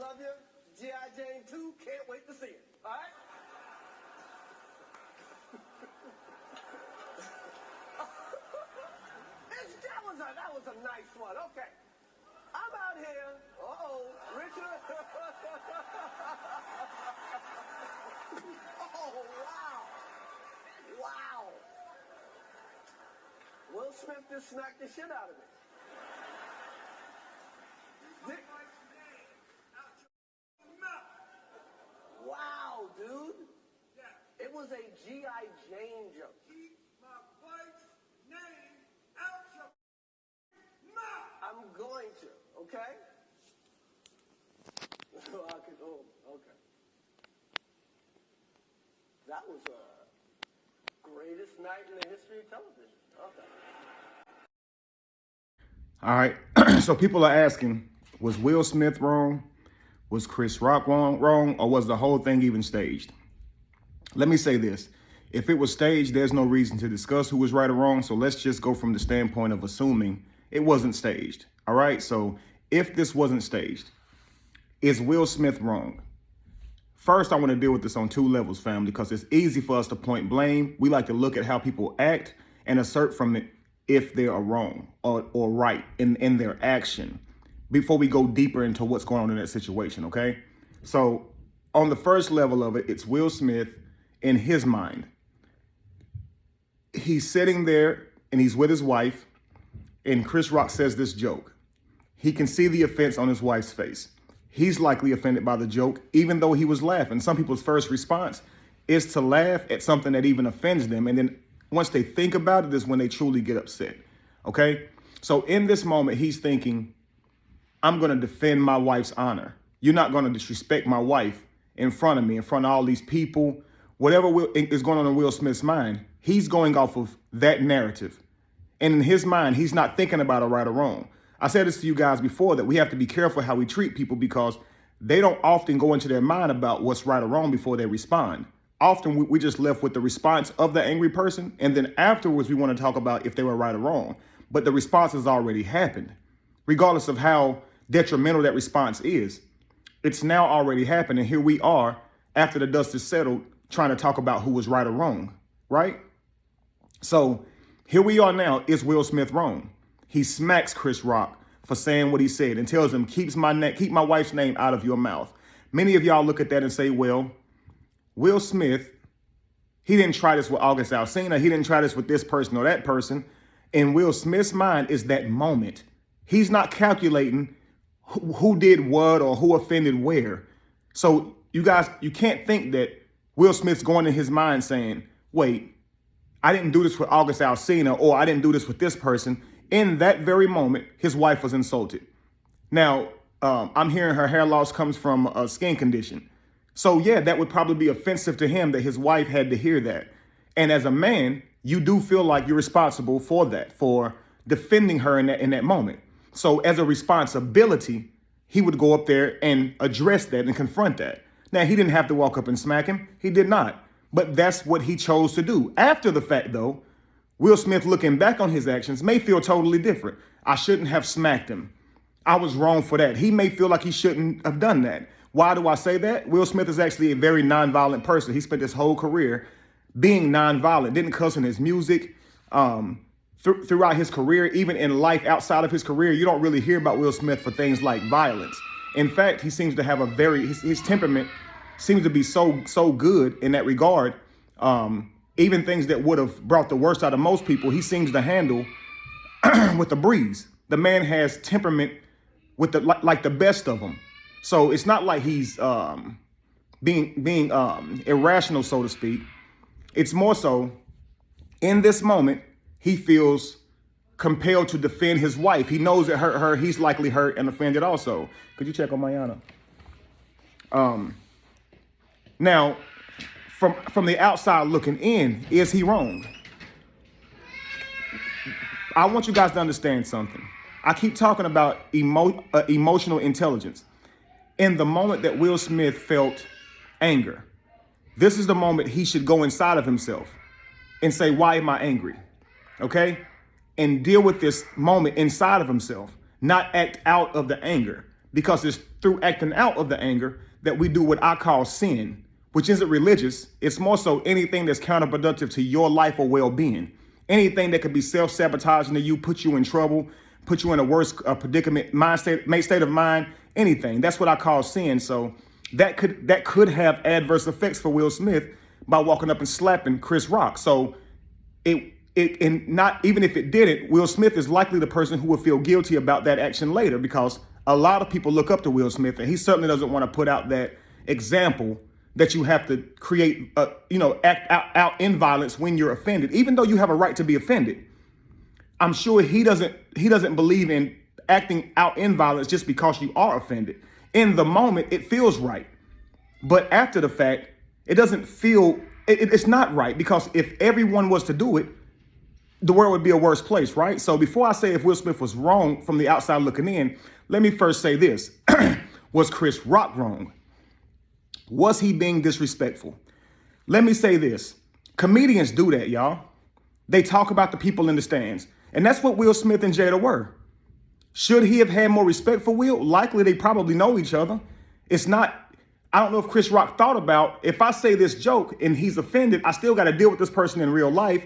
love you. G.I. Jane 2, can't wait to see it. All right? That was a nice one. Okay. I'm out here. Richard. Oh, wow. Wow. Will Smith just smacked the shit out of me. Wow, dude. Yeah. It was a G.I. Jane joke. Keep my wife's name out your mouth. I'm going to, okay? Okay. That was the greatest night in the history of television. Okay. All right. So people are asking, was Will Smith wrong? Was Chris Rock wrong? Or was the whole thing even staged? Let me say this. If it was staged, there's no reason to discuss who was right or wrong. So let's just go from the standpoint of assuming it wasn't staged. All right. So if this wasn't staged, is Will Smith wrong? First, I want to deal with this on two levels, family, because it's easy for us to point blame. We like to look at how people act and assert from it if they are wrong or right in their action before we go deeper into what's going on in that situation, okay? So on the first level of it, it's Will Smith in his mind. He's sitting there and he's with his wife, and Chris Rock says this joke. He can see the offense on his wife's face. He's likely offended by the joke, even though he was laughing. Some people's first response is to laugh at something that even offends them. And then once they think about it is when they truly get upset. Okay? So in this moment, he's thinking, I'm going to defend my wife's honor. You're not going to disrespect my wife in front of me, in front of all these people. Whatever is going on in Will Smith's mind, he's going off of that narrative. And in his mind, he's not thinking about a right or wrong. I said this to you guys before, that we have to be careful how we treat people because they don't often go into their mind about what's right or wrong before they respond. Often we just left with the response of the angry person. And then afterwards, we want to talk about if they were right or wrong. But the response has already happened. Regardless of how detrimental that response is, it's now already happened. And here we are, after the dust is settled, trying to talk about who was right or wrong, right? So here we are now. Is Will Smith wrong? He smacks Chris Rock for saying what he said and tells him, keep my wife's name out of your mouth. Many of y'all look at that and say, well, Will Smith, he didn't try this with August Alsina. He didn't try this with this person or that person. In Will Smith's mind is that moment. He's not calculating who did what or who offended where. So you guys, you can't think that Will Smith's going in his mind saying, wait, I didn't do this with August Alsina, or I didn't do this with this person. In that very moment, his wife was insulted. Now, I'm hearing her hair loss comes from a skin condition. So yeah, that would probably be offensive to him that his wife had to hear that. And as a man, you do feel like you're responsible for that, for defending her in that moment. So as a responsibility, he would go up there and address that and confront that. Now, he didn't have to walk up and smack him. He did not. But that's what he chose to do. After the fact, though, Will Smith, looking back on his actions, may feel totally different. I shouldn't have smacked him. I was wrong for that. He may feel like he shouldn't have done that. Why do I say that? Will Smith is actually a very nonviolent person. He spent his whole career being nonviolent, didn't cuss in his music. Throughout his career, even in life outside of his career, you don't really hear about Will Smith for things like violence. In fact, he seems to have his temperament seems to be so good in that regard. Even things that would have brought the worst out of most people, he seems to handle with a breeze. The man has temperament with like the best of them. So it's not like he's being irrational, so to speak. It's more so in this moment, he feels compelled to defend his wife. He knows that he's likely hurt and offended also. Could you check on Mayana? Now, from the outside looking in, is he wrong? I want you guys to understand something. I keep talking about emotional intelligence. In the moment that Will Smith felt anger, this is the moment he should go inside of himself and say, why am I angry? Okay? And deal with this moment inside of himself, not act out of the anger. because it's through acting out of the anger that we do what I call sin, which isn't religious. It's more so anything that's counterproductive to your life or well-being. Anything that could be self-sabotaging to you, put you in trouble, put you in a worse predicament, state of mind, anything. That's what I call sin. So that could have adverse effects for Will Smith by walking up and slapping Chris Rock. So and not even if it didn't, Will Smith is likely the person who will feel guilty about that action later, because a lot of people look up to Will Smith, and he certainly doesn't want to put out that example that you have to create, act out in violence when you're offended, even though you have a right to be offended. I'm sure he doesn't believe in acting out in violence just because you are offended. In the moment, it feels right, but after the fact, it doesn't feel. It's not right, because if everyone was to do it, the world would be a worse place, right? So before I say if Will Smith was wrong from the outside looking in, let me first say this. Was Chris Rock wrong? Was he being disrespectful? Let me say this. Comedians do that, y'all. They talk about the people in the stands. And that's what Will Smith and Jada were. Should he have had more respect for Will? Likely they probably know each other. It's not, I don't know if Chris Rock thought about, if I say this joke and he's offended, I still got to deal with this person in real life.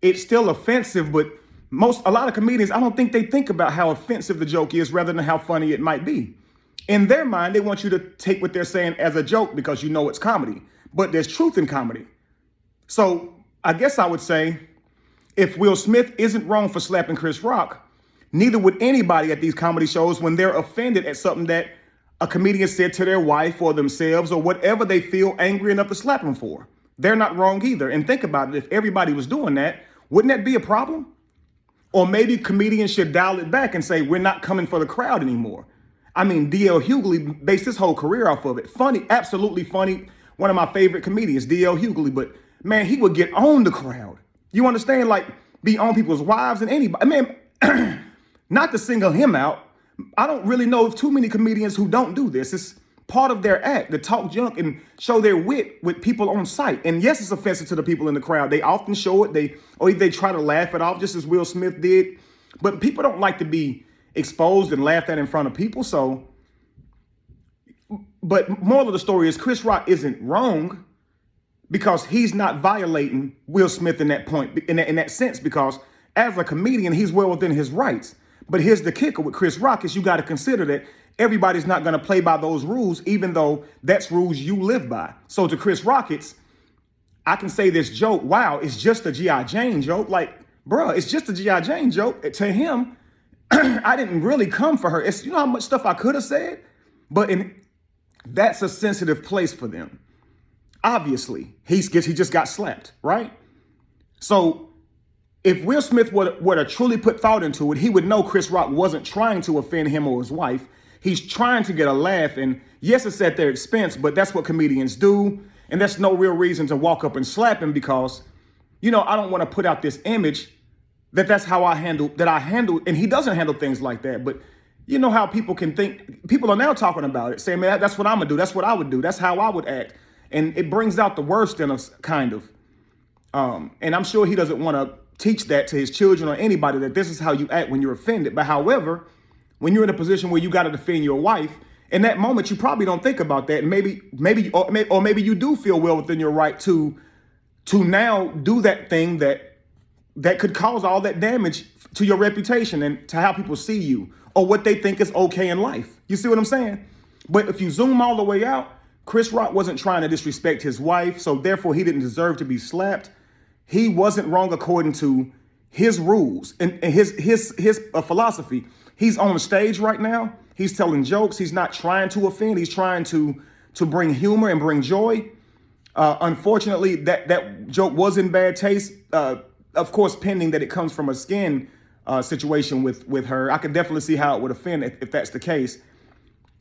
It's still offensive, but a lot of comedians, I don't think they think about how offensive the joke is rather than how funny it might be. In their mind, they want you to take what they're saying as a joke because you know it's comedy, but there's truth in comedy. So I guess I would say if Will Smith isn't wrong for slapping Chris Rock, neither would anybody at these comedy shows when they're offended at something that a comedian said to their wife or themselves or whatever they feel angry enough to slap him for. They're not wrong either. And think about it. If everybody was doing that, wouldn't that be a problem? Or maybe comedians should dial it back and say, we're not coming for the crowd anymore. I mean, D.L. Hughley based his whole career off of it. Funny, absolutely funny. One of my favorite comedians, D.L. Hughley. But man, he would get on the crowd. You understand? Like, be on people's wives and anybody. I mean, not to single him out. I don't really know of too many comedians who don't do this. It's part of their act to talk junk and show their wit with people on sight. And yes, it's offensive to the people in the crowd. They often show it. They try to laugh it off, just as Will Smith did. But people don't like to be exposed and laughed at in front of people. So, but moral of the story is Chris Rock isn't wrong because he's not violating Will Smith in that point, in that sense, because as a comedian, he's well within his rights. But here's the kicker with Chris Rock is you got to consider that everybody's not going to play by those rules, even though that's rules you live by. So to Chris Rock, I can say this joke, wow, it's just a G.I. Jane joke. Like, bruh, it's just a G.I. Jane joke. To him, I didn't really come for her. It's, you know how much stuff I could have said? But that's a sensitive place for them. Obviously, he just got slapped, right? So if Will Smith were to truly put thought into it, he would know Chris Rock wasn't trying to offend him or his wife. He's trying to get a laugh. And yes, it's at their expense, but that's what comedians do. And that's no real reason to walk up and slap him because, I don't want to put out this image that's how I handle, and he doesn't handle things like that. But you know how people can think, people are now talking about it, saying, man, that's what I'm going to do. That's what I would do. That's how I would act. And it brings out the worst in us, kind of. And I'm sure he doesn't want to teach that to his children or anybody, that this is how you act when you're offended. But however, when you're in a position where you got to defend your wife, in that moment, you probably don't think about that. And maybe you do feel well within your right to now do that thing that could cause all that damage to your reputation and to how people see you or what they think is okay in life. You see what I'm saying? But if you zoom all the way out, Chris Rock wasn't trying to disrespect his wife, so therefore he didn't deserve to be slapped. He wasn't wrong according to his rules and his philosophy. He's on the stage right now. He's telling jokes. He's not trying to offend. He's trying to bring humor and bring joy. Unfortunately, that joke was in bad taste. Of course, pending that it comes from a skin situation with her. I could definitely see how it would offend if that's the case.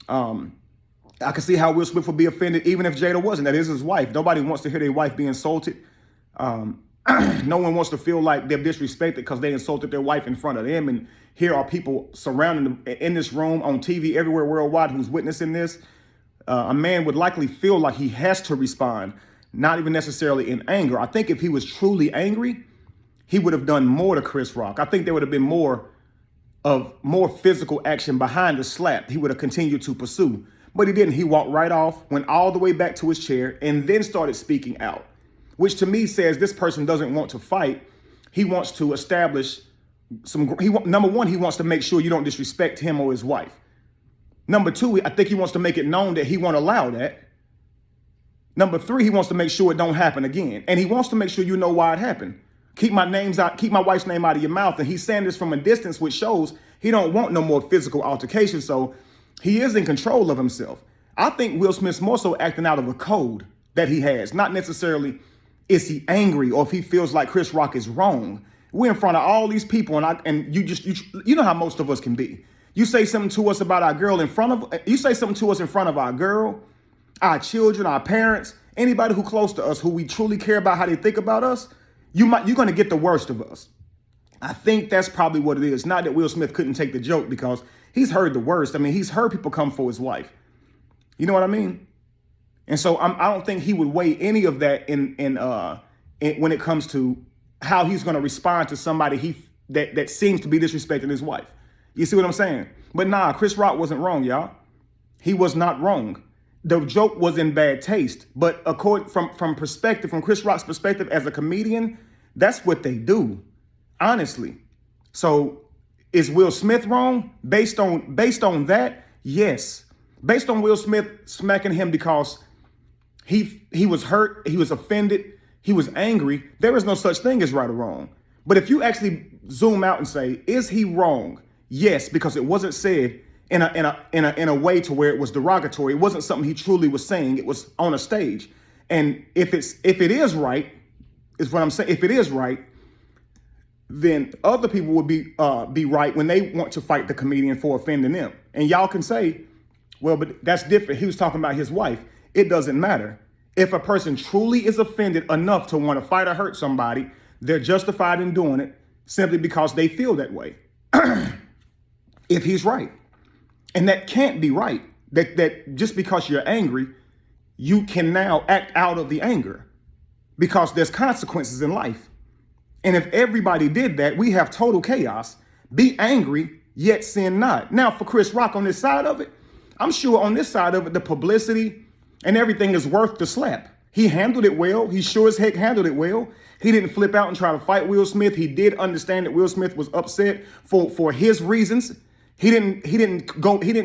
I could see how Will Smith would be offended even if Jada wasn't. That is his wife. Nobody wants to hear their wife be insulted. No one wants to feel like they're disrespected because they insulted their wife in front of them. And here are people surrounding them in this room, on TV, everywhere worldwide who's witnessing this. A man would likely feel like he has to respond, not even necessarily in anger. I think if he was truly angry, he would have done more to Chris Rock. I think there would have been more of more physical action behind the slap, he would have continued to pursue. But he didn't. He walked right off, went all the way back to his chair, and then started speaking out, which to me says this person doesn't want to fight. He wants to establish number one, he wants to make sure you don't disrespect him or his wife. Number two, I think he wants to make it known that he won't allow that. Number three, he wants to make sure it don't happen again. And he wants to make sure you know why it happened. Keep my wife's name out of your mouth. And he's saying this from a distance, which shows he don't want no more physical altercation. So he is in control of himself. I think Will Smith's more so acting out of a code that he has, not necessarily is he angry or if he feels like Chris Rock is wrong. We're in front of all these people, and you know how most of us can be. You say something to us about our girl you say something to us in front of our girl, our children, our parents, anybody who close to us, who we truly care about how they think about us, you're going to get the worst of us. I think that's probably what it is. Not that Will Smith couldn't take the joke because he's heard the worst. I mean, he's heard people come for his wife. You know what I mean? And so I don't think he would weigh any of that in when it comes to how he's going to respond to somebody that seems to be disrespecting his wife. You see what I'm saying? But nah, Chris Rock wasn't wrong, y'all. He was not wrong. The joke was in bad taste, but according from Chris Rock's perspective as a comedian, that's what they do, honestly. So is Will Smith wrong based on that? Yes, based on Will Smith smacking him because he was hurt, he was offended, he was angry. There is no such thing as right or wrong. But if you actually zoom out and say, is he wrong? Yes, because it wasn't said in a way to where it was derogatory. It wasn't something he truly was saying. It was on a stage. And if it is right, is what I'm saying. If it is right, then other people would be right when they want to fight the comedian for offending them. And y'all can say, well, but that's different. He was talking about his wife. It doesn't matter. If a person truly is offended enough to want to fight or hurt somebody, they're justified in doing it simply because they feel that way. If he's right. And that can't be right. That just because you're angry, you can now act out of the anger because there's consequences in life. And if everybody did that, we have total chaos. Be angry, yet sin not. Now, for Chris Rock on this side of it, I'm sure on this side of it, the publicity and everything is worth the slap. He handled it well. He sure as heck handled it well. He didn't flip out and try to fight Will Smith. He did understand that Will Smith was upset for his reasons. He didn't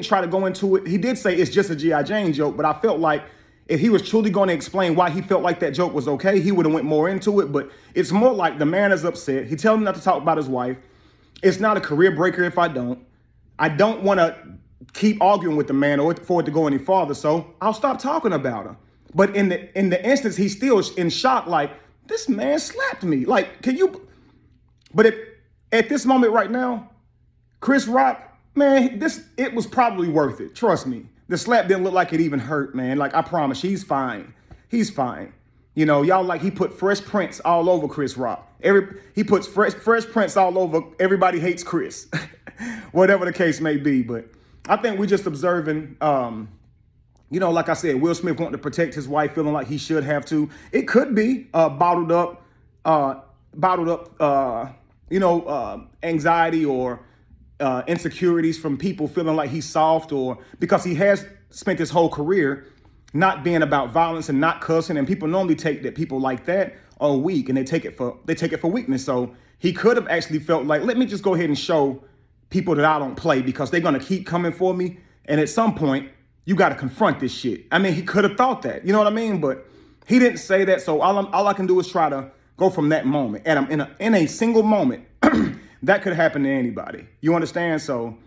try to go into it. He did say it's just a G.I. Jane joke, but I felt like if he was truly going to explain why he felt like that joke was okay, he would have went more into it. But it's more like the man is upset. He tells me not to talk about his wife. It's not a career breaker if I don't. I don't want to keep arguing with the man or for it to go any farther, so I'll stop talking about him. But in the instance, he's still in shock, like, this man slapped me. Like, can you? But at this moment right now, Chris Rock, man, it was probably worth it. Trust me. The slap didn't look like it even hurt, man. Like, I promise, he's fine. He's fine. You know, y'all like he put Fresh Prince all over Chris Rock. He puts Fresh Prince all over Everybody Hates Chris. Whatever the case may be. But I think we're just observing, like I said, Will Smith wanting to protect his wife, feeling like he should have to. It could be bottled up, anxiety or insecurities from people feeling like he's soft, or because he has spent his whole career not being about violence and not cussing. And people normally take that people like that are weak, and they take it for weakness. So he could have actually felt like, let me just go ahead and show people that I don't play because they're going to keep coming for me. And at some point, you got to confront this shit. I mean, he could have thought that, you know what I mean? But he didn't say that. So all I can do is try to go from that moment. And I'm in a single moment that could happen to anybody. You understand? So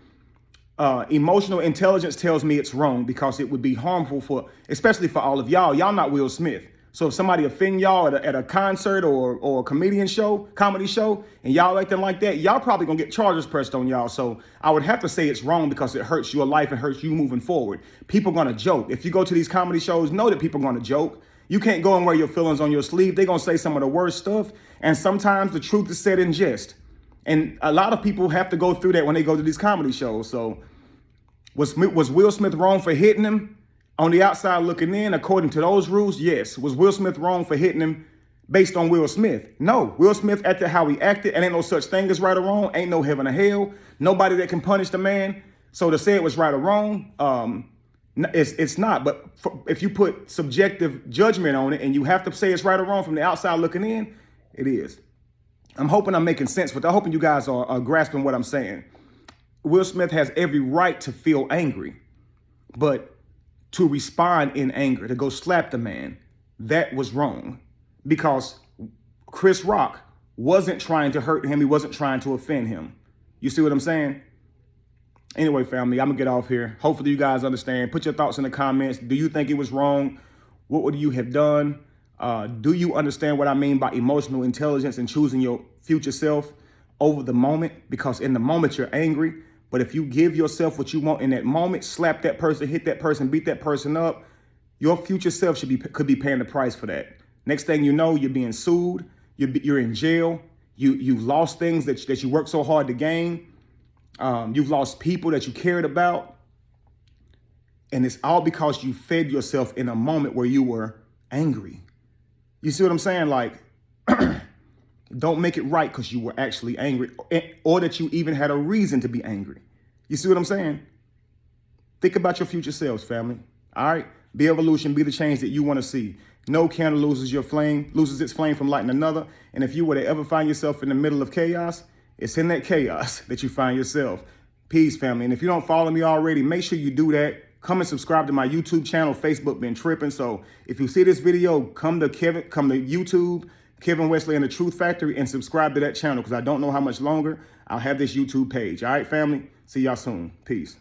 emotional intelligence tells me it's wrong because it would be harmful especially for all of y'all. Y'all not Will Smith. So if somebody offend y'all at a concert or a comedy show, and y'all acting like that, y'all probably gonna get charges pressed on y'all. So I would have to say it's wrong because it hurts your life and hurts you moving forward. People gonna joke. If you go to these comedy shows, know that people gonna joke. You can't go and wear your feelings on your sleeve. They're gonna say some of the worst stuff. And sometimes the truth is said in jest. And a lot of people have to go through that when they go to these comedy shows. So was Will Smith wrong for hitting him? On the outside looking in, according to those rules, yes. Was Will Smith wrong for hitting him based on Will Smith. No, Will Smith acted how he acted, and ain't no such thing as right or wrong. Ain't no heaven or hell. Nobody that can punish the man. So to say it was right or wrong, it's not. But if you put subjective judgment on it and you have to say it's right or wrong from the outside looking in, it is. I'm hoping I'm making sense, but I'm hoping you guys are grasping what I'm saying. Will Smith has every right to feel angry, but to respond in anger, to go slap the man, that was wrong. Because Chris Rock wasn't trying to hurt him. He wasn't trying to offend him. You see what I'm saying? Anyway, family, I'm going to get off here. Hopefully you guys understand. Put your thoughts in the comments. Do you think it was wrong? What would you have done? Do you understand what I mean by emotional intelligence and choosing your future self over the moment? Because in the moment you're angry. But if you give yourself what you want in that moment, slap that person, hit that person, beat that person up, your future self could be paying the price for that. Next thing you know, you're being sued. You're in jail. You've lost things that you worked so hard to gain. You've lost people that you cared about. And it's all because you fed yourself in a moment where you were angry. You see what I'm saying? Like, don't make it right because you were actually angry or that you even had a reason to be angry. You see what I'm saying? Think about your future selves, family. All right? Be evolution. Be the change that you want to see. No candle loses its flame from lighting another. And if you were to ever find yourself in the middle of chaos, it's in that chaos that you find yourself. Peace, family. And if you don't follow me already, make sure you do that. Come and subscribe to my YouTube channel. Facebook been tripping. So if you see this video, come to YouTube, Kevin Wesley and the Truth Factory, and subscribe to that channel because I don't know how much longer I'll have this YouTube page. All right, family? See y'all soon. Peace.